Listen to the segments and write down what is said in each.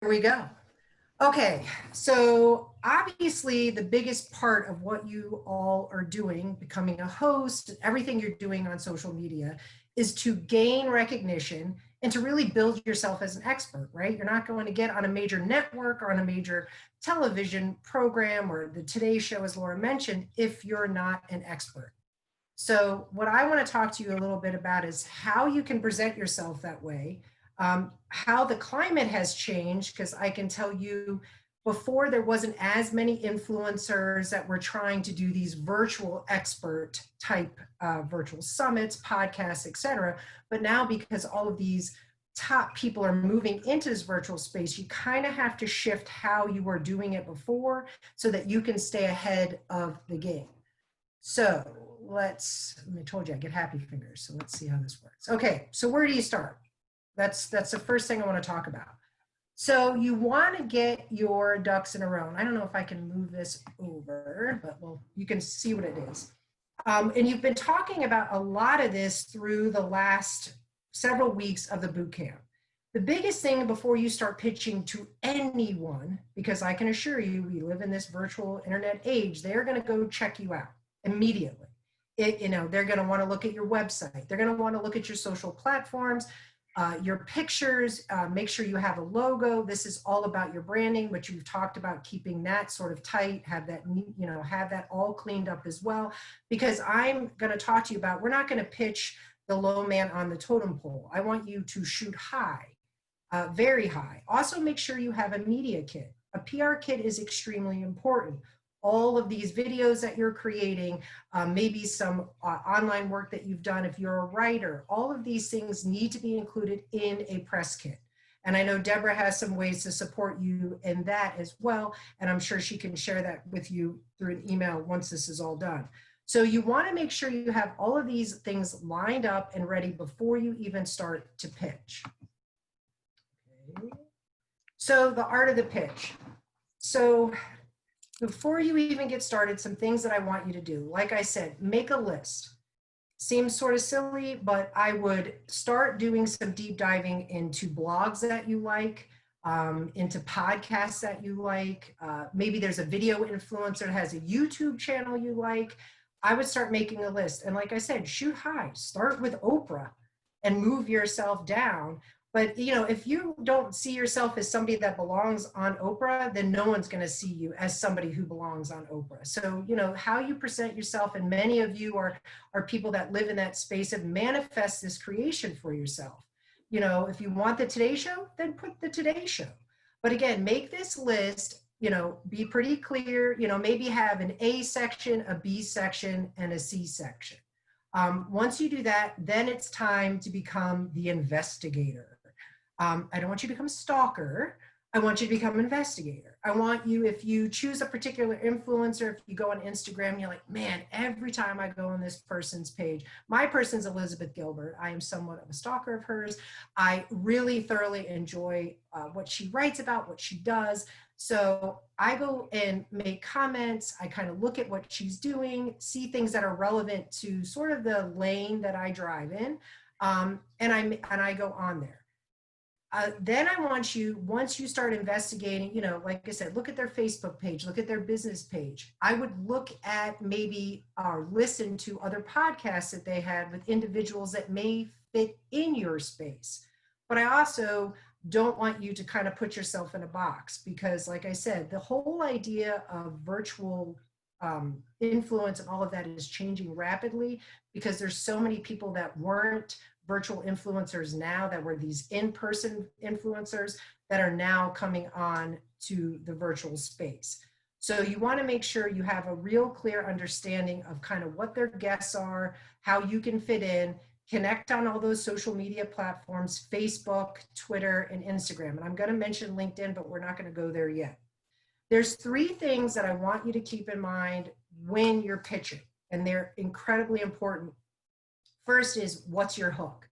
we go. Okay, so obviously the biggest part of what you all are doing, becoming a host, everything you're doing on social media is to gain recognition and to really build yourself as an expert, right? You're not going to get on a major network or on a major television program or the Today Show, as Laura mentioned, if you're not an expert. So what I want to talk to you a little bit about is how you can present yourself that way, how the climate has changed, because I can tell you before there wasn't as many influencers that were trying to do these virtual expert type virtual summits, podcasts, etc. But now because all of these top people are moving into this virtual space, you kind of have to shift how you were doing it before so that you can stay ahead of the game. So I told you I get happy fingers. So let's see how this works. Okay, so where do you start? That's the first thing I want to talk about. So you want to get your ducks in a row. And I don't know if I can move this over, but well, you can see what it is. And you've been talking about a lot of this through the last several weeks of the boot camp. The biggest thing before you start pitching to anyone, because I can assure you, we live in this virtual internet age, they're going to go check you out immediately. They're going to want to look at your website. They're going to want to look at your social platforms, your pictures, make sure you have a logo. This is all about your branding, which you've talked about keeping that sort of tight, have that all cleaned up as well, because I'm going to talk to you about, we're not going to pitch the low man on the totem pole. I want you to shoot high, very high. Also make sure you have a media kit. A PR kit is extremely important. All of these videos that you're creating, maybe some online work that you've done if you're a writer, all of these things need to be included in a press kit. And I know Deborah has some ways to support you in that as well, and I'm sure she can share that with you through an email once this is all done. So you want to make sure you have all of these things lined up and ready before you even start to pitch. Okay. So the art of the pitch. So before you even get started, some things that I want you to do. Like I said, make a list. Seems sort of silly, but I would start doing some deep diving into blogs that you like, into podcasts that you like. Maybe there's a video influencer that has a YouTube channel you like. I would start making a list. And like I said, shoot high. Start with Oprah and move yourself down. But if you don't see yourself as somebody that belongs on Oprah, then no one's going to see you as somebody who belongs on Oprah. So, how you present yourself, and many of you are people that live in that space and manifest this creation for yourself. If you want the Today Show, then put the Today Show. But again, make this list, be pretty clear, maybe have an A section, a B section, and a C section. Once you do that, then it's time to become the investigator. I don't want you to become a stalker. I want you to become an investigator. I want you, if you choose a particular influencer, if you go on Instagram, you're like, man, every time I go on this person's page, my person's Elizabeth Gilbert. I am somewhat of a stalker of hers. I really thoroughly enjoy what she writes about, what she does. So I go and make comments. I kind of look at what she's doing, see things that are relevant to sort of the lane that I drive in, and I go on there. Then I want you, once you start investigating, like I said, look at their Facebook page, look at their business page. I would look at maybe listen to other podcasts that they had with individuals that may fit in your space. But I also don't want you to kind of put yourself in a box, because like I said, the whole idea of virtual influence and all of that is changing rapidly, because there's so many people that weren't virtual influencers now, that were these in-person influencers that are now coming on to the virtual space. So you want to make sure you have a real clear understanding of kind of what their guests are, how you can fit in, connect on all those social media platforms, Facebook, Twitter, and Instagram. And I'm going to mention LinkedIn, but we're not going to go there yet. There's 3 things that I want you to keep in mind when you're pitching, and they're incredibly important. First is, what's your hook?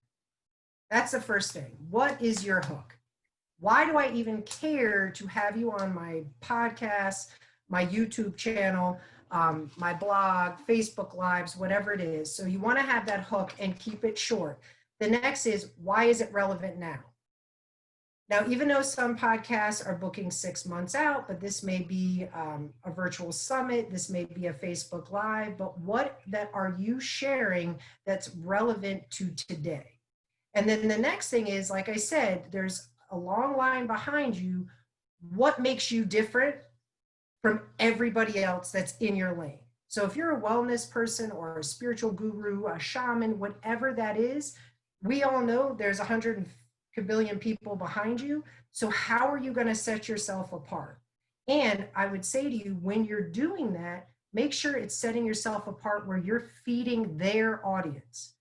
That's the first thing. What is your hook? Why do I even care to have you on my podcast, my YouTube channel, my blog, Facebook Lives, whatever it is? So you want to have that hook and keep it short. The next is, why is it relevant now? Now, even though some podcasts are booking 6 months out, but this may be a virtual summit, this may be a Facebook Live, but what that are you sharing that's relevant to today? And then the next thing is, like I said, there's a long line behind you. What makes you different from everybody else that's in your lane? So if you're a wellness person or a spiritual guru, a shaman, whatever that is, we all know there's 100 billion people behind you. So how are you going to set yourself apart? And I would say to you, when you're doing that, make sure it's setting yourself apart where you're feeding their audience.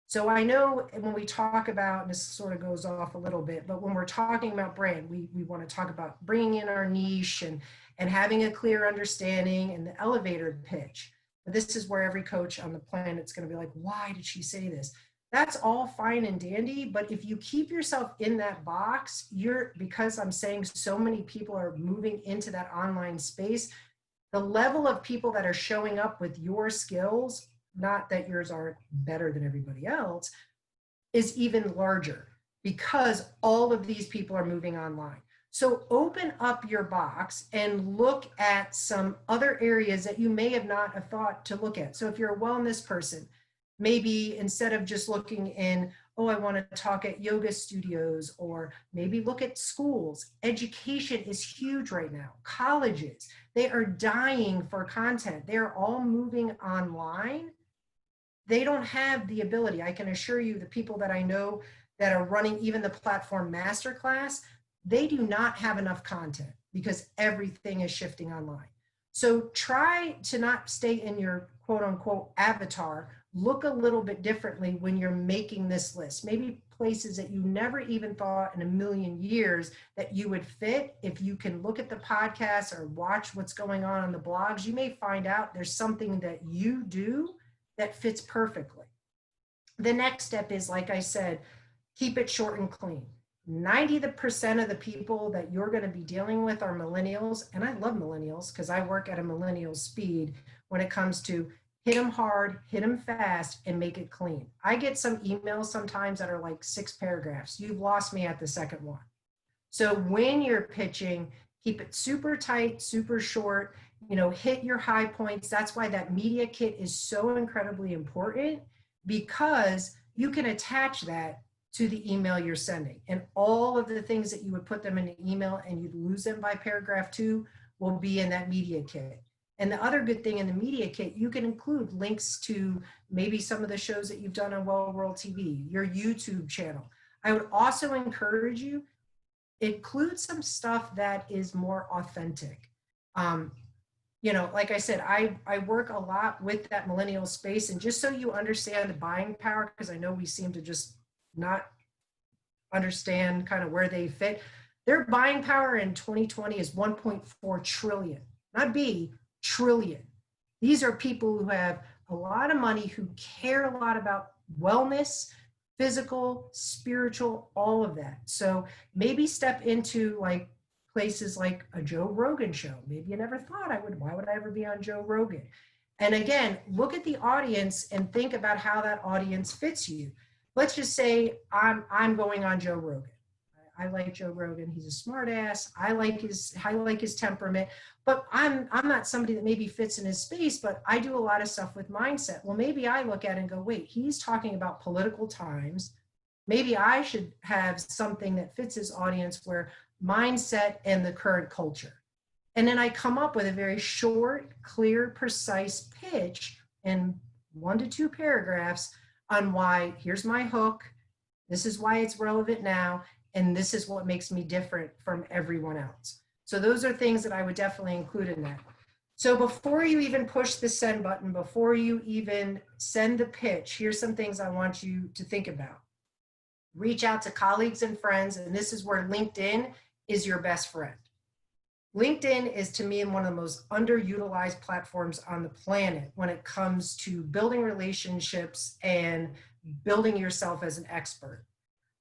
So I know when we talk about, and this sort of goes off a little bit, but when we're talking about brand, we want to talk about bringing in our niche and having a clear understanding and the elevator pitch. But this is where every coach on the planet's going to be like, why did she say this? That's all fine and dandy, but if you keep yourself in that box, because I'm saying so many people are moving into that online space, the level of people that are showing up with your skills, not that yours aren't better than everybody else, is even larger because all of these people are moving online. So open up your box and look at some other areas that you may have not thought to look at. So if you're a wellness person, maybe instead of just looking in, oh, I want to talk at yoga studios, or maybe look at schools. Education is huge right now. Colleges, they are dying for content. They're all moving online. They don't have the ability. I can assure you, the people that I know that are running even the platform masterclass, they do not have enough content because everything is shifting online. So try to not stay in your quote unquote avatar. Look a little bit differently when you're making this list. Maybe places that you never even thought in a million years that you would fit. If you can look at the podcast or watch what's going on the blogs, you may find out there's something that you do that fits perfectly. The next step is, like I said, keep it short and clean. 90% of the people that you're going to be dealing with are millennials. And I love millennials because I work at a millennial speed when it comes to hit them hard, hit them fast, and make it clean. I get some emails sometimes that are like 6 paragraphs. You've lost me at the second one. So when you're pitching, keep it super tight, super short, hit your high points. That's why that media kit is so incredibly important, because you can attach that to the email you're sending. And all of the things that you would put them in an email and you'd lose them by paragraph 2 will be in that media kit. And the other good thing in the media kit, you can include links to maybe some of the shows that you've done on Well World TV, your YouTube channel. I would also encourage you, include some stuff that is more authentic. Like I said, I work a lot with that millennial space. And just so you understand the buying power, because I know we seem to just not understand kind of where they fit. Their buying power in 2020 is 1.4 trillion, not B, trillion. These are people who have a lot of money, who care a lot about wellness, physical, spiritual, all of that. So maybe step into like places like a Joe Rogan show. Maybe you never thought why would I ever be on Joe Rogan? And again, look at the audience and think about how that audience fits you. Let's just say I'm going on Joe Rogan. I like Joe Rogan. He's a smart ass. I like his temperament, but I'm not somebody that maybe fits in his space, but I do a lot of stuff with mindset. Well, maybe I look at it and go, wait, he's talking about political times. Maybe I should have something that fits his audience, where mindset and the current culture. And then I come up with a very short, clear, precise pitch in 1 to 2 paragraphs on why, here's my hook, this is why it's relevant now, and this is what makes me different from everyone else. So those are things that I would definitely include in that. So before you even push the send button, before you even send the pitch, here's some things I want you to think about. Reach out to colleagues and friends, and this is where LinkedIn is your best friend. LinkedIn is, to me, one of the most underutilized platforms on the planet when it comes to building relationships and building yourself as an expert.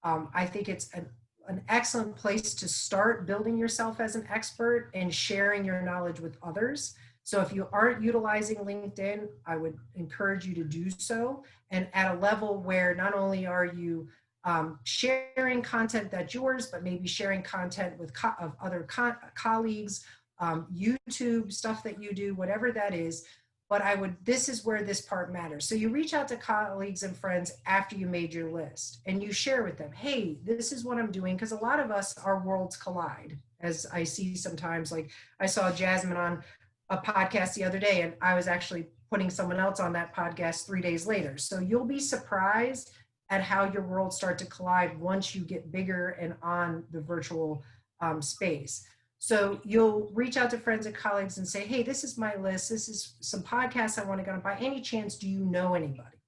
I think it's an excellent place to start building yourself as an expert and sharing your knowledge with others. So if you aren't utilizing LinkedIn, I would encourage you to do so, and at a level where not only are you sharing content that's yours, but maybe sharing content with of other colleagues, YouTube stuff that you do, whatever that is. But this is where this part matters. So you reach out to colleagues and friends after you made your list and you share with them, hey, this is what I'm doing. Because a lot of us, our worlds collide, as I see sometimes. Like I saw Jasmine on a podcast the other day, and I was actually putting someone else on that podcast 3 days later. So you'll be surprised at how your worlds start to collide once you get bigger and on the virtual space. So you'll reach out to friends and colleagues and say, hey, this is my list. This is some podcasts I want to go on. By any chance, do you know anybody?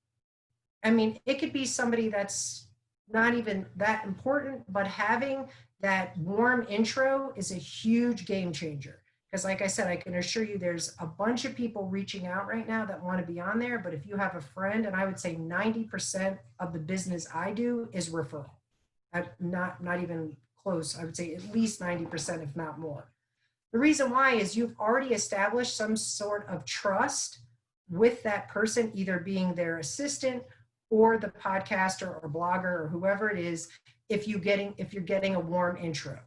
I mean, it could be somebody that's not even that important, but having that warm intro is a huge game changer. Because like I said, I can assure you there's a bunch of people reaching out right now that want to be on there. But if you have a friend, and I would say 90% of the business I do is referral. Not even close. I would say at least 90%, if not more. The reason why is you've already established some sort of trust with that person, either being their assistant or the podcaster or blogger or whoever it is, if you're getting a warm intro.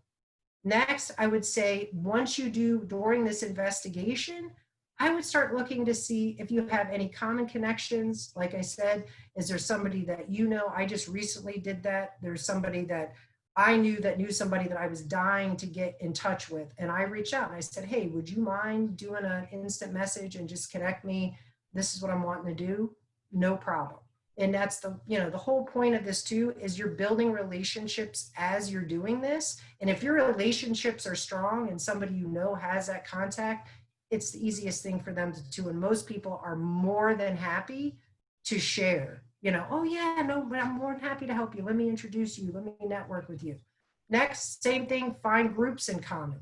Next, I would say once you do during this investigation, I would start looking to see if you have any common connections. Like I said, is there somebody that you know? I just recently did that. There's somebody that I knew somebody that I was dying to get in touch with. And I reached out and I said, hey, would you mind doing an instant message and just connect me? This is what I'm wanting to do. No problem. And that's the whole point of this too, is you're building relationships as you're doing this. And if your relationships are strong and somebody you know has that contact, it's the easiest thing for them to do. And most people are more than happy to share. Oh yeah, no, but I'm more than happy to help you. Let me introduce you. Let me network with you. Next, same thing, find groups in common.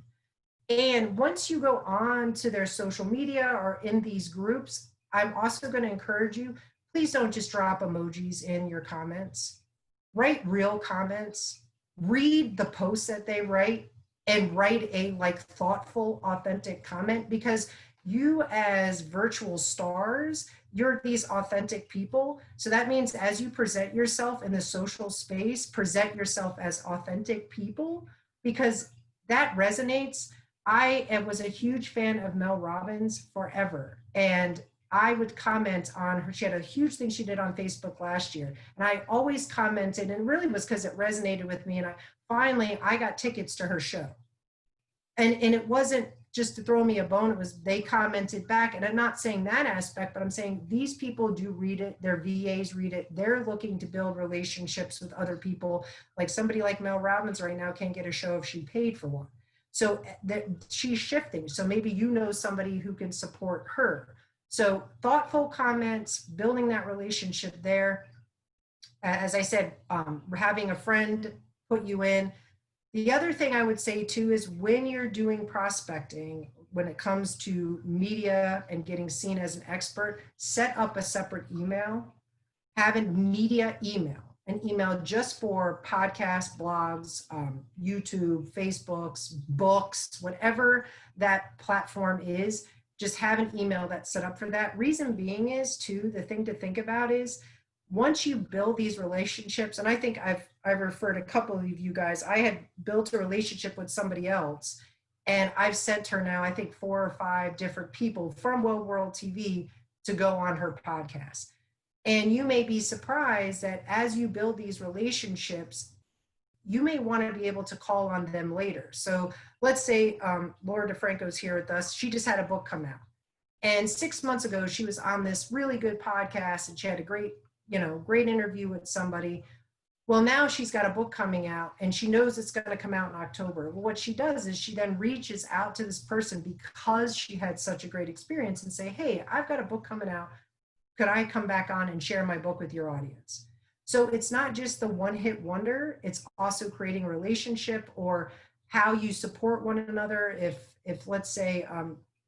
And once you go on to their social media or in these groups, I'm also going to encourage you, please don't just drop emojis in your comments. Write real comments. Read the posts that they write and write a thoughtful, authentic comment, because you as virtual stars, you're these authentic people. So that means as you present yourself in the social space, present yourself as authentic people, because that resonates. I was a huge fan of Mel Robbins forever. And I would comment on her. She had a huge thing she did on Facebook last year. And I always commented, and it really was because it resonated with me. And I got tickets to her show. And it wasn't just to throw me a bone. It was, they commented back. And I'm not saying that aspect, but I'm saying these people do read it. Their VAs read it. They're looking to build relationships with other people. Like somebody like Mel Robbins right now can't get a show if she paid for one. So she's shifting. So maybe you know somebody who can support her. So thoughtful comments, building that relationship there. As I said, having a friend put you in. The other thing I would say too is when you're doing prospecting, when it comes to media and getting seen as an expert, set up a separate email. Have a media email, an email just for podcasts, blogs, YouTube, Facebooks, books, whatever that platform is. Just have an email that's set up for that. Reason being is too, the thing to think about is once you build these relationships, and I think I've referred a couple of you guys, I had built a relationship with somebody else, and I've sent her now, I think 4 or 5 different people from Well World TV to go on her podcast. And you may be surprised that as you build these relationships, you may want to be able to call on them later. So let's say Laura DeFranco's here with us. She just had a book come out. And 6 months ago, she was on this really good podcast and she had a great interview with somebody. Well, now she's got a book coming out and she knows it's going to come out in October. Well, what she does is she then reaches out to this person because she had such a great experience and say, hey, I've got a book coming out. Could I come back on and share my book with your audience? So it's not just the one-hit wonder, it's also creating a relationship or how you support one another. If let's say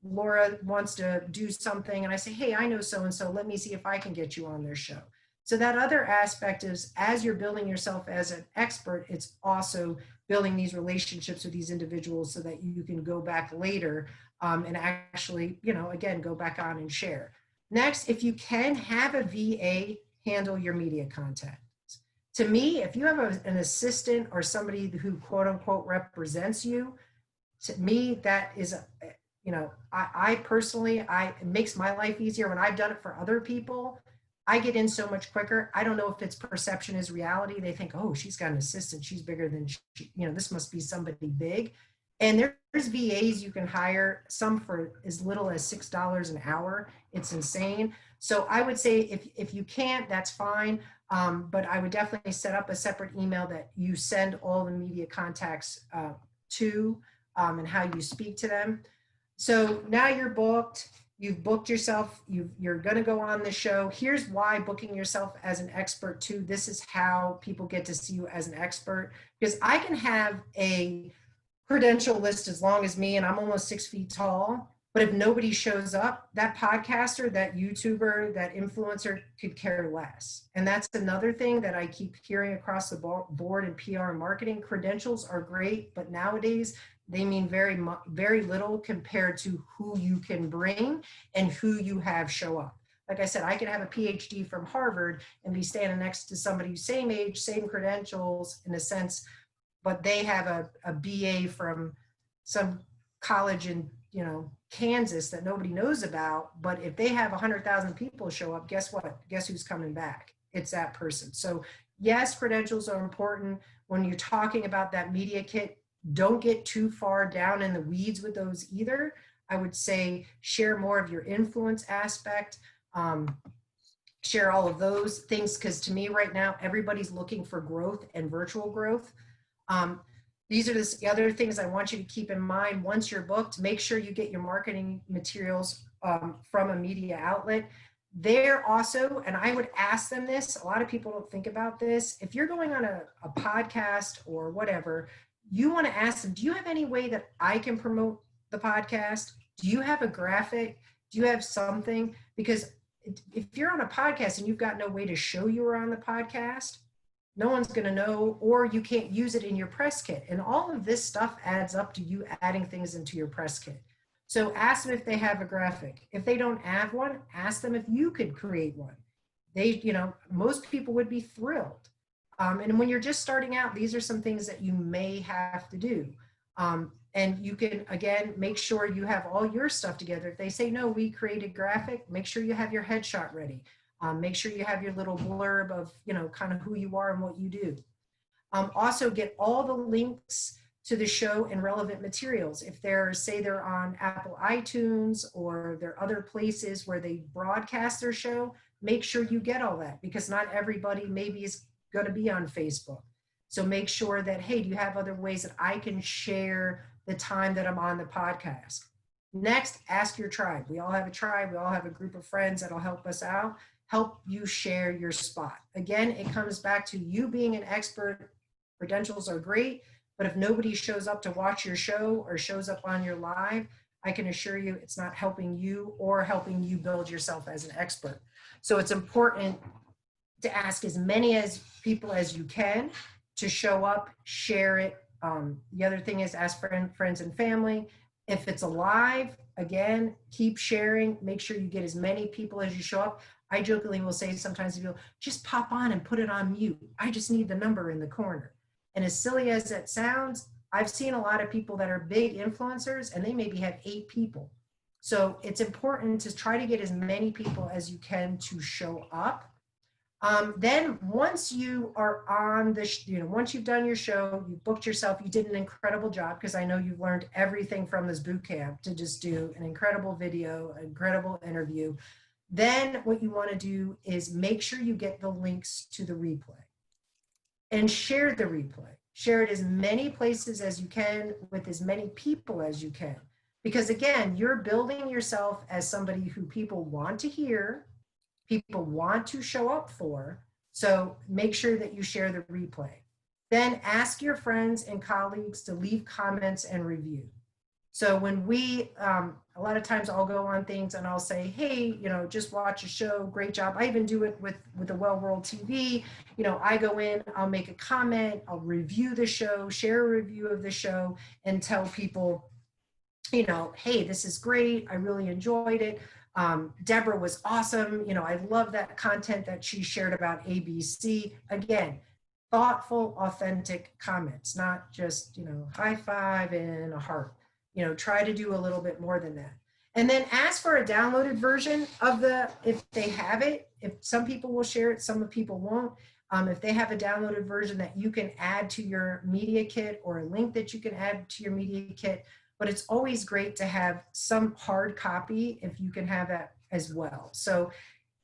Laura wants to do something and I say, hey, I know so-and-so, let me see if I can get you on their show. So that other aspect is as you're building yourself as an expert, it's also building these relationships with these individuals so that you can go back later and actually, again, go back on and share. Next, if you can have a VA handle your media content. To me, if you have an assistant or somebody who quote unquote represents you, to me, that is, I personally, it makes my life easier when I've done it for other people. I get in so much quicker. I don't know if it's perception is reality. They think, oh, she's got an assistant. She's bigger than this must be somebody big. And there's VAs you can hire, some for as little as $6 an hour. It's insane. So I would say if you can't, that's fine. But I would definitely set up a separate email that you send all the media contacts to, and how you speak to them. So now you're booked. You've booked yourself. You're going to go on the show. Here's why booking yourself as an expert too. This is how people get to see you as an expert, because I can have a credential list as long as me, and I'm almost 6 feet tall. But if nobody shows up, that podcaster, that YouTuber, that influencer could care less. And that's another thing that I keep hearing across the board in PR and marketing. Credentials are great, but nowadays they mean very little compared to who you can bring and who you have show up. Like I said, I could have a PhD from Harvard and be standing next to somebody same age, same credentials in a sense, but they have a BA from some college in Kansas that nobody knows about. But if they have 100,000 people show up, guess what? Guess who's coming back? It's that person. So yes, credentials are important. When you're talking about that media kit, don't get too far down in the weeds with those either. I would say share more of your influence aspect, share all of those things, because to me right now, everybody's looking for growth and virtual growth. These are the other things I want you to keep in mind. Once you're booked, make sure you get your marketing materials from a media outlet. They're also, and I would ask them this, a lot of people don't think about this. If you're going on a podcast or whatever, you want to ask them, do you have any way that I can promote the podcast? Do you have a graphic? Do you have something? Because if you're on a podcast and you've got no way to show you are on the podcast, no one's going to know, or you can't use it in your press kit. And all of this stuff adds up to you adding things into your press kit. So ask them if they have a graphic. If they don't have one, ask them if you could create one. Most people would be thrilled. And when you're just starting out, these are some things that you may have to do. And you can, again, make sure you have all your stuff together. If they say, no, we created graphic, make sure you have your headshot ready. Make sure you have your little blurb of, kind of who you are and what you do. Also get all the links to the show and relevant materials. If they're on Apple iTunes or there are other places where they broadcast their show, make sure you get all that, because not everybody maybe is going to be on Facebook. So make sure that, hey, do you have other ways that I can share the time that I'm on the podcast? Next, ask your tribe. We all have a tribe. We all have a group of friends that'll help us out, help you share your spot. Again, it comes back to you being an expert. Credentials are great, but if nobody shows up to watch your show or shows up on your live, I can assure you it's not helping you or helping you build yourself as an expert. So it's important to ask as many people as you can to show up, share it. The other thing is ask friends and family. If it's a live, again, keep sharing. Make sure you get as many people as you show up. I jokingly will say sometimes people just pop on and put it on mute. I just need the number in the corner. And as silly as that sounds, I've seen a lot of people that are big influencers and they maybe have 8 people. So it's important to try to get as many people as you can to show up. Then once you are on the, once you've done your show, you booked yourself, you did an incredible job, because I know you've learned everything from this boot camp to just do an incredible video, an incredible interview. Then what you want to do is make sure you get the links to the replay and share the replay. Share it as many places as you can with as many people as you can. Because again, you're building yourself as somebody who people want to hear, people want to show up for. So make sure that you share the replay. Then ask your friends and colleagues to leave comments and review. So when a lot of times I'll go on things and I'll say, hey, just watch a show, great job. I even do it with the Well World TV. I go in, I'll make a comment, I'll review the show, share a review of the show, and tell people, hey, this is great. I really enjoyed it. Deborah was awesome. I love that content that she shared about ABC. Again, thoughtful, authentic comments, not just, high five and a heart. Try to do a little bit more than that. And then ask for a downloaded version of if they have it. If some people will share it, some people won't. If they have a downloaded version that you can add to your media kit, or a link that you can add to your media kit. But it's always great to have some hard copy if you can have that as well. So,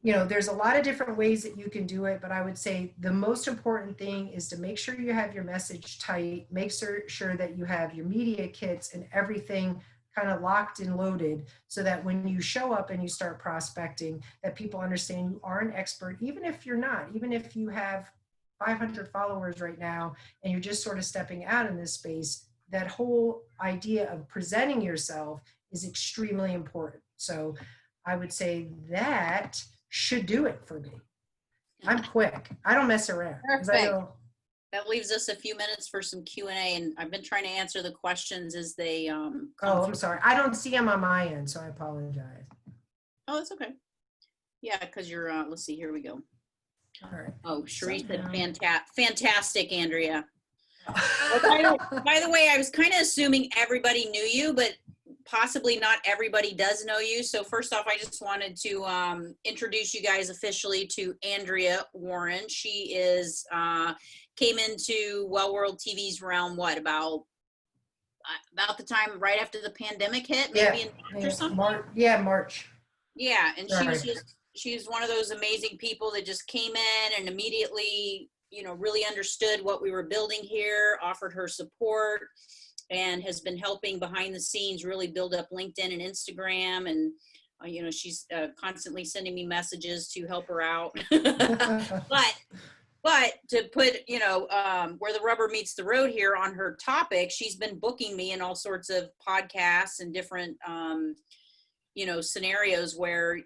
there's a lot of different ways that you can do it, but I would say the most important thing is to make sure you have your message tight, make sure that you have your media kits and everything kind of locked and loaded, so that when you show up and you start prospecting, that people understand you are an expert, even if you're not, even if you have 500 followers right now and you're just sort of stepping out in this space. That whole idea of presenting yourself is extremely important. So I would say that should do it for me. I'm quick. I don't mess around. Perfect. That leaves us a few minutes for some Q&A, and I've been trying to answer the questions as they I'm sorry. I don't see them on my end, so I apologize. Oh, that's okay. Yeah, because you're, let's see, here we go. All right. Oh, Cherie said fantastic, Andrea. By the way, I was kind of assuming everybody knew you, but possibly not everybody does know you. So first off, I just wanted to introduce you guys officially to Andrea Warren. She is came into Well World TV's realm, what, about the time right after the pandemic hit, maybe in March or something? March. Yeah, and she's one of those amazing people that just came in and immediately, really understood what we were building here, offered her support, and has been helping behind the scenes really build up LinkedIn and Instagram. And, she's constantly sending me messages to help her out. But to put, where the rubber meets the road here on her topic, she's been booking me in all sorts of podcasts and different, scenarios where,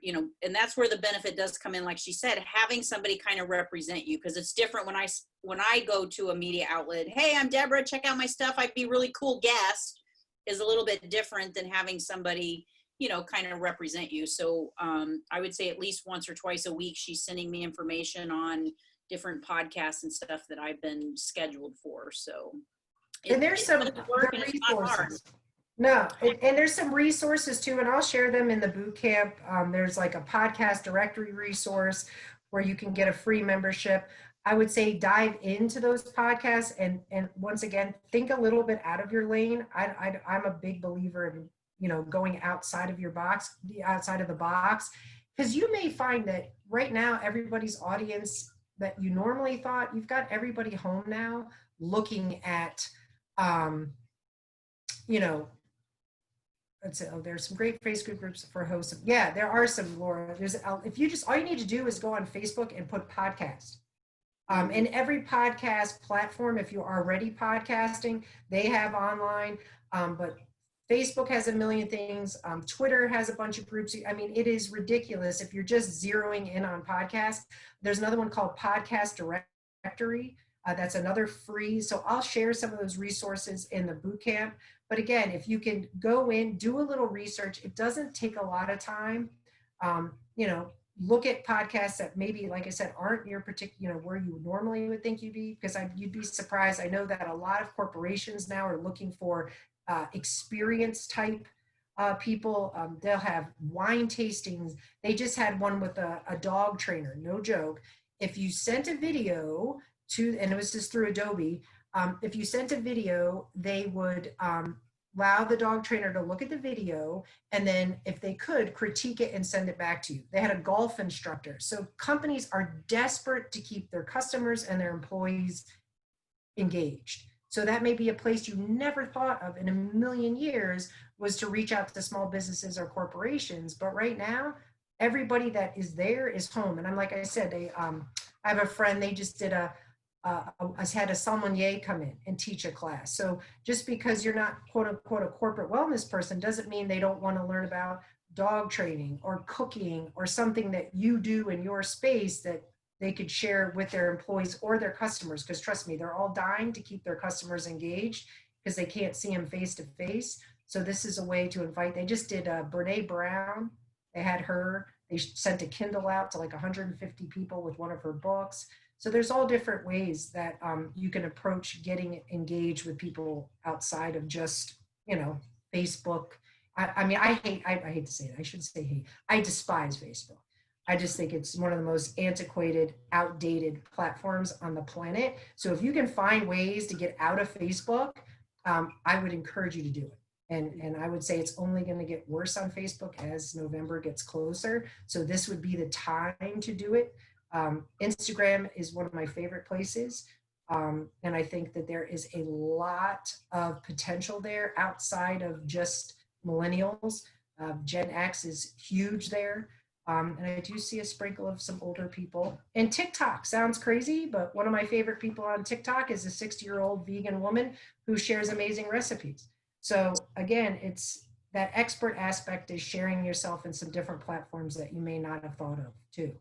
and that's where the benefit does come in. Like she said, having somebody kind of represent you, because it's different when I go to a media outlet, hey, I'm Deborah, check out my stuff, I'd be really cool guest, is a little bit different than having somebody, kind of represent you. So I would say at least once or twice a week, she's sending me information on different podcasts and stuff that I've been scheduled for. So and there's some resources. No, and there's some resources too, and I'll share them in the boot camp. There's like a podcast directory resource where you can get a free membership. I would say dive into those podcasts and once again, think a little bit out of your lane. I'm a big believer in, going outside of your box, outside of the box, because you may find that right now, everybody's audience that you normally thought, you've got everybody home now looking at, there's some great Facebook groups for hosts. Yeah, there are some, Laura. All you need to do is go on Facebook and put podcast. And every podcast platform, if you're already podcasting, they have online, but Facebook has a million things. Twitter has a bunch of groups. I mean, it is ridiculous. If you're just zeroing in on podcasts, there's another one called Podcast Directory. That's another free. So I'll share some of those resources in the boot camp. But again, if you can go in, do a little research, it doesn't take a lot of time. Look at podcasts that maybe, like I said, aren't your particular, where you normally would think you'd be, because you'd be surprised. I know that a lot of corporations now are looking for experience type people. They'll have wine tastings. They just had one with a dog trainer, no joke. If you sent a video and it was just through Adobe, if you sent a video, they would allow the dog trainer to look at the video, and then if they could, critique it and send it back to you. They had a golf instructor. So companies are desperate to keep their customers and their employees engaged. So that may be a place you never thought of in a million years, was to reach out to small businesses or corporations. But right now, everybody that is there is home. And like I said, I have a friend, they just did had a sommelier come in and teach a class. So just because you're not quote unquote a corporate wellness person doesn't mean they don't want to learn about dog training or cooking or something that you do in your space that they could share with their employees or their customers. Because trust me, they're all dying to keep their customers engaged because they can't see them face to face. So this is a way to invite. They just did Brene Brown. They had her. They sent a Kindle out to like 150 people with one of her books. So there's all different ways that you can approach getting engaged with people outside of just, you know, Facebook. I mean, I hate to say it. I should say hate. I despise Facebook. I just think it's one of the most antiquated, outdated platforms on the planet. So if you can find ways to get out of Facebook, I would encourage you to do it. And I would say it's only going to get worse on Facebook as November gets closer. So this would be the time to do it. Instagram is one of my favorite places. And I think that there is a lot of potential there outside of just millennials. Gen X is huge there. And I do see a sprinkle of some older people. And TikTok sounds crazy, but one of my favorite people on TikTok is a 60-year-old vegan woman who shares amazing recipes. So again, it's that expert aspect is sharing yourself in some different platforms that you may not have thought of too.